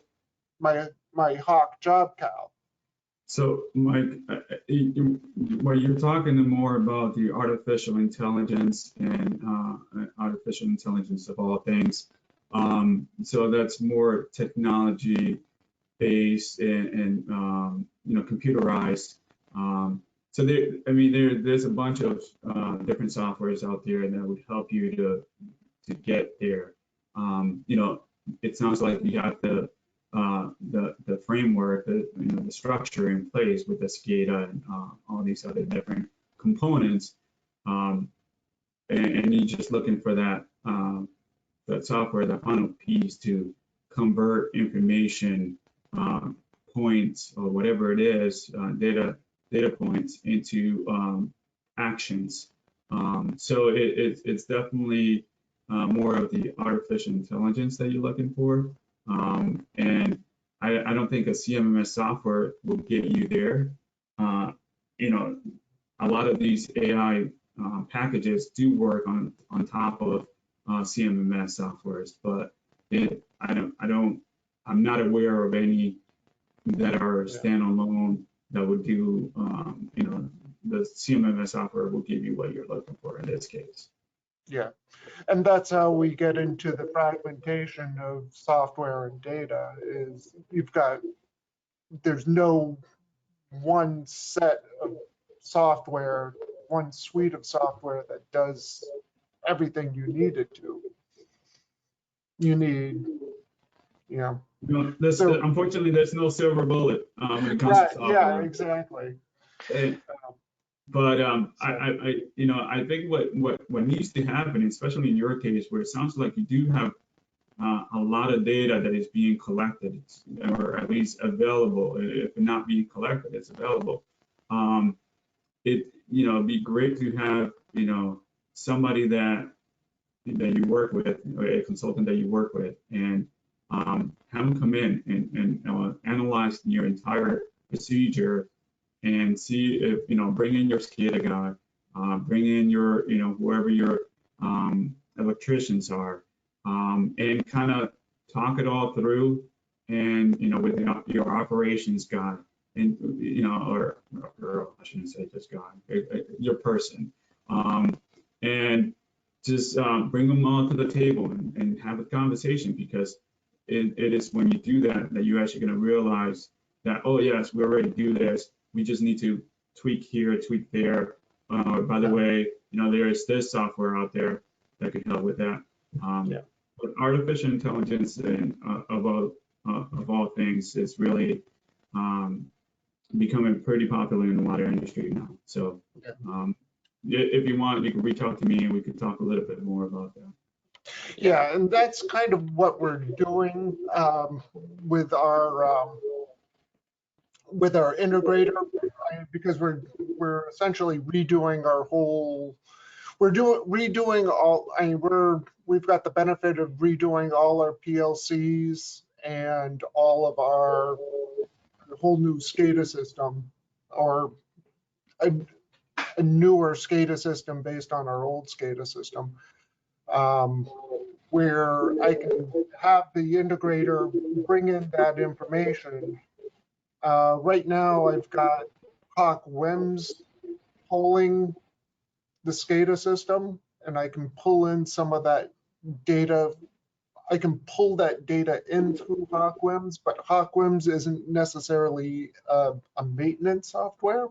my Hawk job cal. So Mike, when you're talking more about the artificial intelligence and artificial intelligence of all things, so that's more technology based and computerized. So there's a bunch of different softwares out there that would help you to get there. It sounds like you have to the framework, the structure in place with the SCADA and all these other different components, and you're just looking for that software, that final piece to convert information points or whatever it is, data points into actions. So it's definitely more of the artificial intelligence that you're looking for. And I don't think a CMMS software will get you there. A lot of these AI packages do work on top of CMMS softwares, but I'm not aware of any that are standalone that would do, the CMMS software will give you what you're looking for in this case. Yeah, and that's how we get into the fragmentation of software and data is there's no one set of software, one suite of software that does everything you need it to. You need, Unfortunately, there's no silver bullet when it comes to software. Yeah, exactly. But I think what needs to happen, especially in your case, where it sounds like you do have a lot of data that is being collected, or at least available. If not being collected, it's available. It'd be great to have somebody that you work with, or a consultant that you work with, and have them come in and analyze your entire procedure and see if, bring in your SCADA guy, bring in your, whoever your electricians are, and kind of talk it all through, and, with your operations guy, and, or I shouldn't say just guy, your person, and just bring them all to the table and have a conversation, because it is when you do that you're actually going to realize that, oh yes, we already do this. We just need to tweak here, tweak there. By the way, there is this software out there that could help with that. But artificial intelligence and of all things is really becoming pretty popular in the water industry now. So if you want, you can reach out to me and we could talk a little bit more about that. Yeah, and that's kind of what we're doing with our integrator, because we're essentially redoing our whole. Redoing all. We've got the benefit of redoing all our PLCs and all of our whole new SCADA system, or a newer SCADA system based on our old SCADA system, where I can have the integrator bring in that information. Right now, I've got Hawk WIMS polling the SCADA system, and I can pull in some of that data. I can pull that data in through Hawk WIMS, but Hawk WIMS isn't necessarily a maintenance software.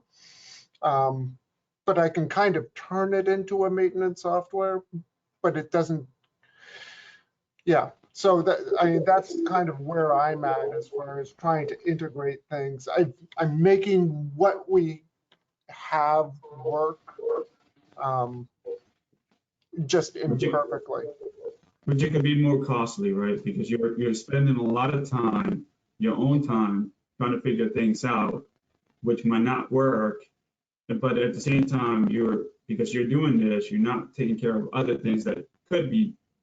But I can kind of turn it into a maintenance software, but it doesn't. Yeah, so that's kind of where I'm at as far as trying to integrate things. I'm making what we have work, just imperfectly. But it could be more costly, right? Because you're spending a lot of time, your own time, trying to figure things out, which might not work. But at the same time, because you're doing this, you're not taking care of other things that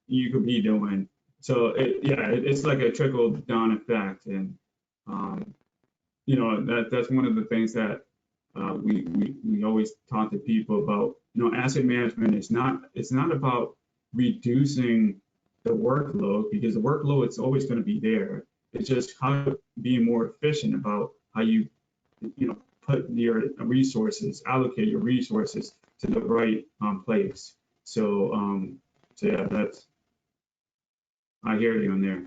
you could be doing. So it's like a trickle down effect, and that's one of the things that we always talk to people about. Asset management is not about reducing the workload, because the workload is always going to be there. It's just how to be more efficient about how you put your resources, allocate your resources to the right place. So yeah, I hear you on there.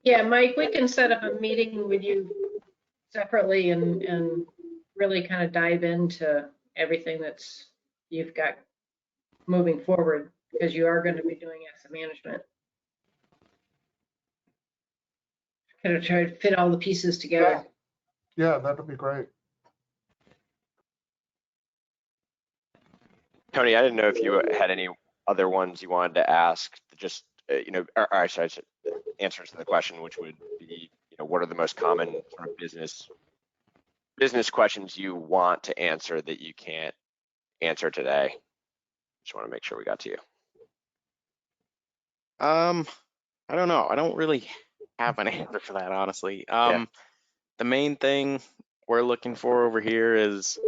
Yeah, Mike, we can set up a meeting with you separately and really kind of dive into everything that's you've got moving forward, because you are going to be doing asset management. Kind of try to fit all the pieces together. Yeah, that'd be great. Tony, I didn't know if you had any other ones you wanted to ask, just, or sorry, answers to the question, which would be, what are the most common sort of business questions you want to answer that you can't answer today? Just want to make sure we got to you. I don't know. I don't really have an answer for that, honestly. Yeah. The main thing we're looking for over here is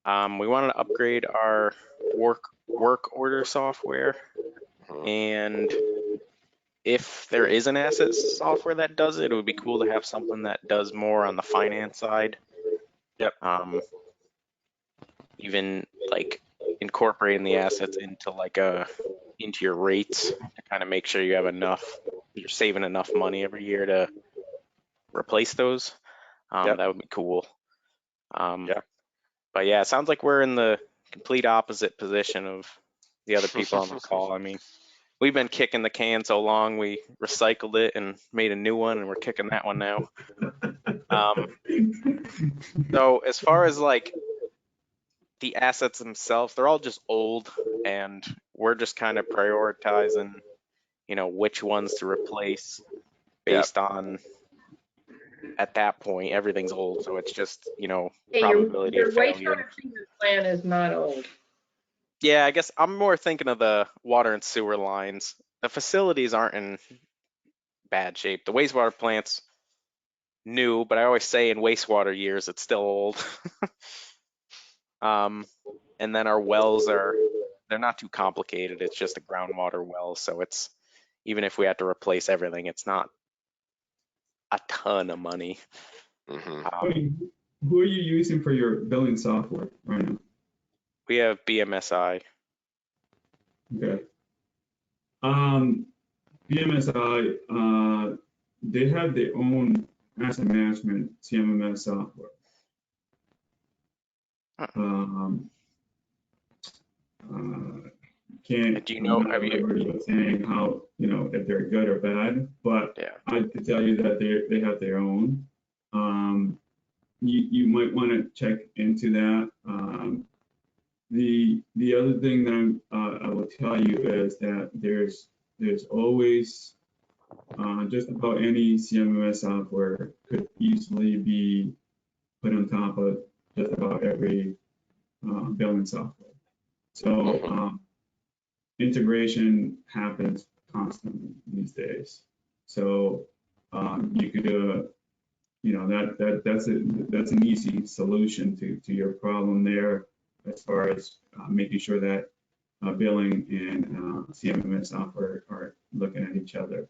we wanted to upgrade our work order software, and if there is an asset software that does it, it would be cool to have something that does more on the finance side. Yep. Even like incorporating the assets into into your rates to kind of make sure you have enough, you're saving enough money every year to replace those. Yep. That would be cool. Yeah. But yeah, it sounds like we're in the complete opposite position of the other people on the call. I mean, we've been kicking the can so long, we recycled it and made a new one, and we're kicking that one now. So as far as like the assets themselves, they're all just old, and we're just kind of prioritizing, which ones to replace based on, at that point, everything's old. So it's just, Hey, probability your of failure. wastewater treatment plant is not old. Yeah, I guess I'm more thinking of the water and sewer lines. The facilities aren't in bad shape. The wastewater plant's new, but I always say in wastewater years, it's still old. And then our wells they're not too complicated. It's just a groundwater well. So it's, even if we have to replace everything, it's not a ton of money. Who are you using for your billing software right now? We have BMSI. Okay. BMSI, they have their own asset management CMMS software. Can't Do you know, have you saying how, if they're good or bad, but yeah. I could tell you that they have their own. You might want to check into that. The other thing that I will tell you is that there's always just about any CMMS software could easily be put on top of just about every billing software. So integration happens constantly these days. So you could that's an easy solution to your problem there, as far as making sure that billing and CMMS software are looking at each other.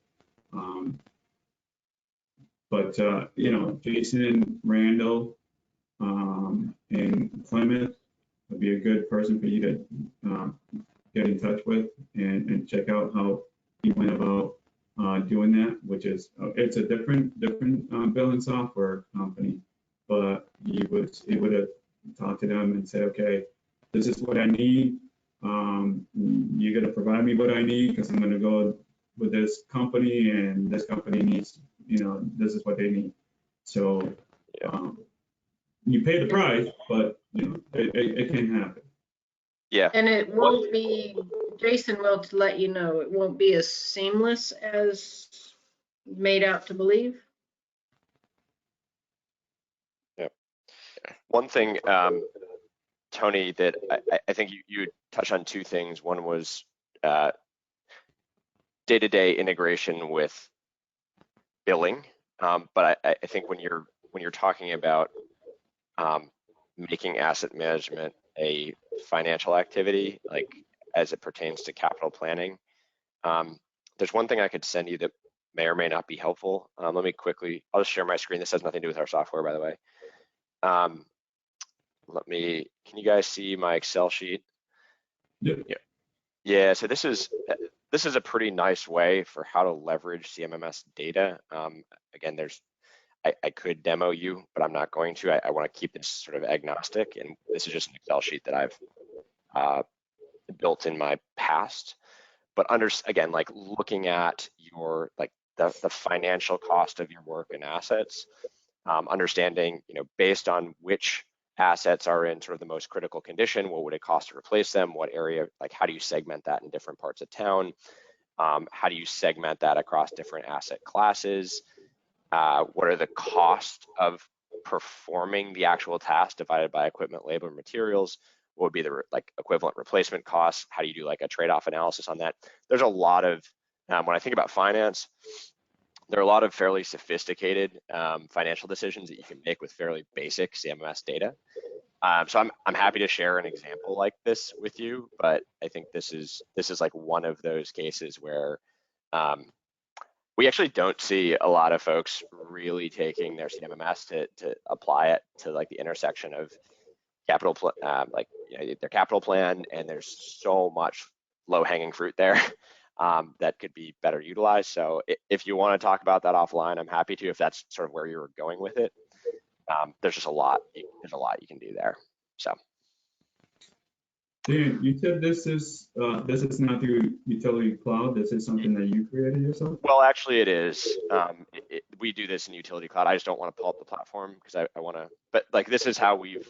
But Jason Randall in Plymouth would be a good person for you to get in touch with and check out how he went about doing that, which is it's a different billing software company, but he would have talked to them and said, okay, this is what I need. You're going to provide me what I need, because I'm going to go with this company, and this company needs, this is what they need. So you pay the price, but it can happen. Yeah. And it won't be, Jason will to let you know, it won't be as seamless as made out to believe. Yep. One thing, Tony, that I think you touched on two things. One was day-to-day integration with billing, but I think when you're talking about making asset management a financial activity, like as it pertains to capital planning, there's one thing I could send you that may or may not be helpful. Let me quickly, I'll just share my screen. This has nothing to do with our software, by the way. Can you guys see my Excel sheet? Yep. Yeah, so this is a pretty nice way for how to leverage CMMS data. Again, I could demo you, but I'm not going to. I want to keep this sort of agnostic, and this is just an Excel sheet that I've built in my past. But again, like looking at your the financial cost of your work and assets, understanding, based on which assets are in sort of the most critical condition, what would it cost to replace them, what area, like how do you segment that in different parts of town, how do you segment that across different asset classes, what are the costs of performing the actual task divided by equipment, labor, materials, what would be the equivalent replacement costs, how do you do like a trade-off analysis on that. There's a lot of, when I think about finance, there are a lot of fairly sophisticated financial decisions that you can make with fairly basic CMMS data. So I'm happy to share an example like this with you, but I think this is like one of those cases where we actually don't see a lot of folks really taking their CMMS to apply it to like the intersection of capital, their capital plan, and there's so much low-hanging fruit there that could be better utilized. So if you want to talk about that offline, I'm happy to, if that's sort of where you were going with it. There's just a lot you can do there. So. Dan, you said this is not through utility cloud. This is something that you created yourself? Well, actually it is. We do this in utility cloud. I just don't want to pull up the platform because I want to, but like this is how we've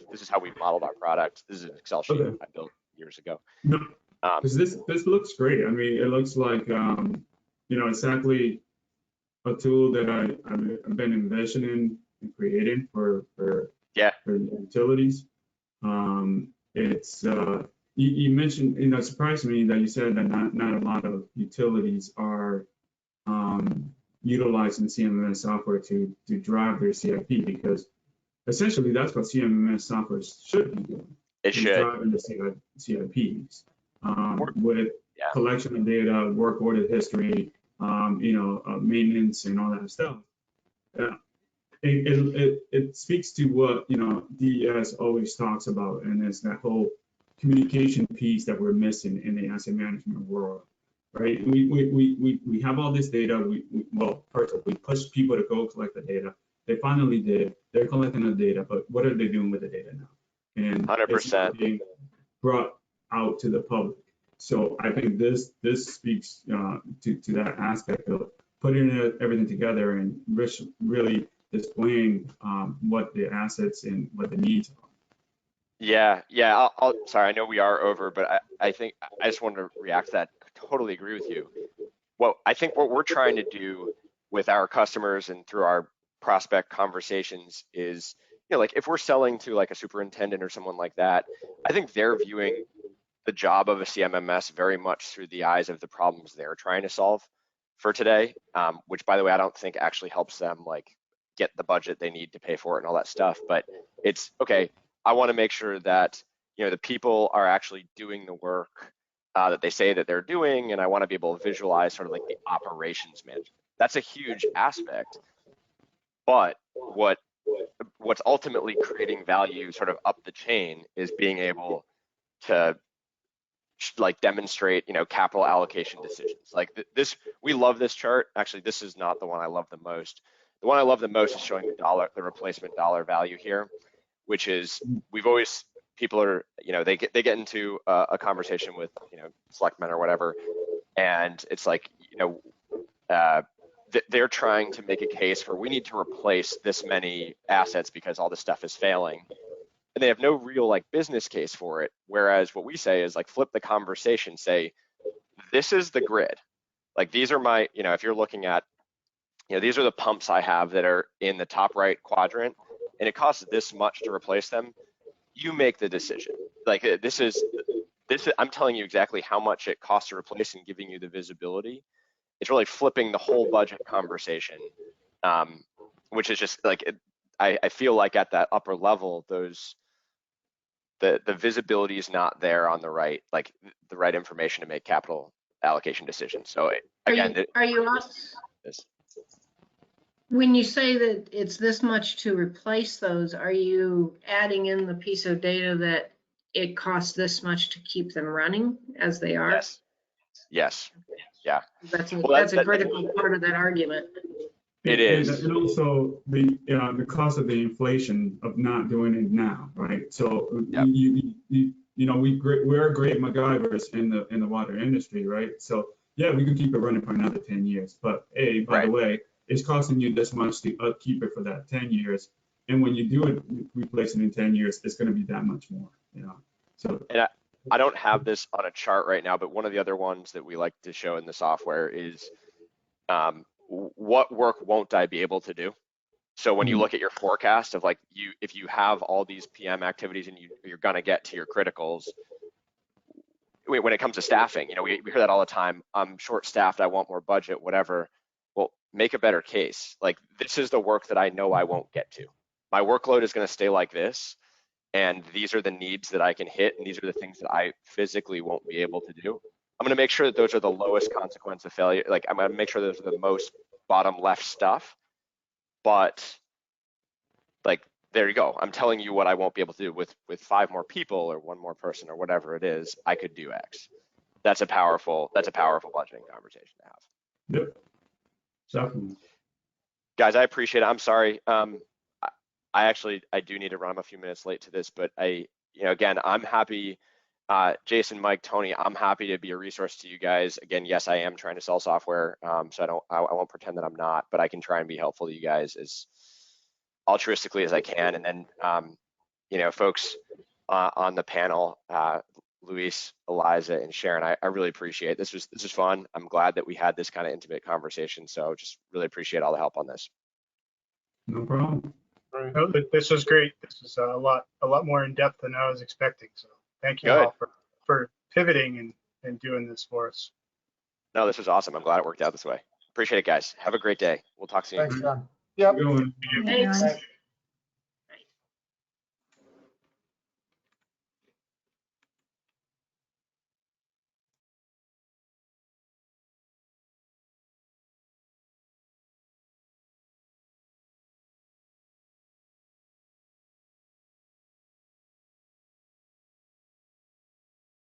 modeled our product. This is an Excel sheet I built years ago. No, because this looks great. I mean, it looks like exactly a tool that I've been envisioning and creating for utilities. It's you mentioned, it surprised me that you said that not a lot of utilities are utilizing CMMS software to drive their CIP, because essentially that's what CMMS software should be doing. It should. Driving the CIPs with collection of data, work order history, maintenance and all that stuff. It speaks to what DES always talks about, and it's that whole communication piece that we're missing in the asset management world, right? We have all this data. Well, first of all, we push people to go collect the data. They finally did. They're collecting the data, but what are they doing with the data now? And 100%. It's not being brought out to the public. So I think this speaks to that aspect of putting everything together and really displaying what the assets and what the needs are. Yeah. Sorry, I know we are over, but I think I just wanted to react to that. Totally agree with you. Well, I think what we're trying to do with our customers and through our prospect conversations is, like if we're selling to like a superintendent or someone like that, I think they're viewing the job of a CMMS very much through the eyes of the problems they're trying to solve for today, which by the way, I don't think actually helps them like get the budget they need to pay for it and all that stuff. But it's okay, I want to make sure that the people are actually doing the work that they say that they're doing, and I want to be able to visualize sort of like the operations management. That's a huge aspect. But what's ultimately creating value sort of up the chain is being able to like demonstrate capital allocation decisions. Like this, we love this chart. Actually, this is not the one I love the most. The one I love the most is showing the replacement dollar value here, which is people are they get into a conversation with selectmen or whatever, and it's like they're trying to make a case for we need to replace this many assets because all this stuff is failing, and they have no real like business case for it. Whereas what we say is like flip the conversation, say this is the grid, like these are my if you're looking at these are the pumps I have that are in the top right quadrant, and it costs this much to replace them. You make the decision. Like this is I'm telling you exactly how much it costs to replace and giving you the visibility. It's really flipping the whole budget conversation, which is just like I feel like at that upper level, the visibility is not there on the right information to make capital allocation decisions. So again, are you also, when you say that it's this much to replace those, are you adding in the piece of data that it costs this much to keep them running as they are? Yes. Yeah. That's a critical part of that argument. It is. And also the cost of the inflation of not doing it now, right? So we're great MacGyvers in the water industry, right? So yeah, we could keep it running for another 10 years, but hey, by the way, it's costing you this much to upkeep it for that 10 years. And when you do it, replace it in 10 years, it's going to be that much more, you know? So. And I don't have this on a chart right now, but one of the other ones that we like to show in the software is what work won't I be able to do? So when you look at your forecast of like if you have all these PM activities and you're gonna get to your criticals, when it comes to staffing, you know, we hear that all the time. I'm short staffed, I want more budget, whatever. Well, make a better case. Like, this is the work that I know I won't get to. My workload is gonna stay like this, and these are the needs that I can hit, and these are the things that I physically won't be able to do. I'm gonna make sure that those are the lowest consequence of failure. Like, I'm gonna make sure those are the most bottom left stuff. But like, there you go. I'm telling you what I won't be able to do with 5 more people or 1 more person or whatever it is. I could do X. That's a powerful budgeting conversation to have. Yep. Definitely. Guys, I appreciate it. I'm sorry. I do need to run. I'm a few minutes late to this, but again, I'm happy. Jason, Mike, Tony, I'm happy to be a resource to you guys. Again, yes, I am trying to sell software, so I won't pretend that I'm not, but I can try and be helpful to you guys as altruistically as I can. And then, folks on the panel, Luis, Eliza, and Sharon, I really appreciate it. This was fun. I'm glad that we had this kind of intimate conversation. So just really appreciate all the help on this. No problem. No, this was great. This is a lot more in depth than I was expecting. So thank you all for pivoting and doing this for us. No, this was awesome. I'm glad it worked out this way. Appreciate it, guys. Have a great day. We'll talk soon. Thanks, John. Yep. Thanks.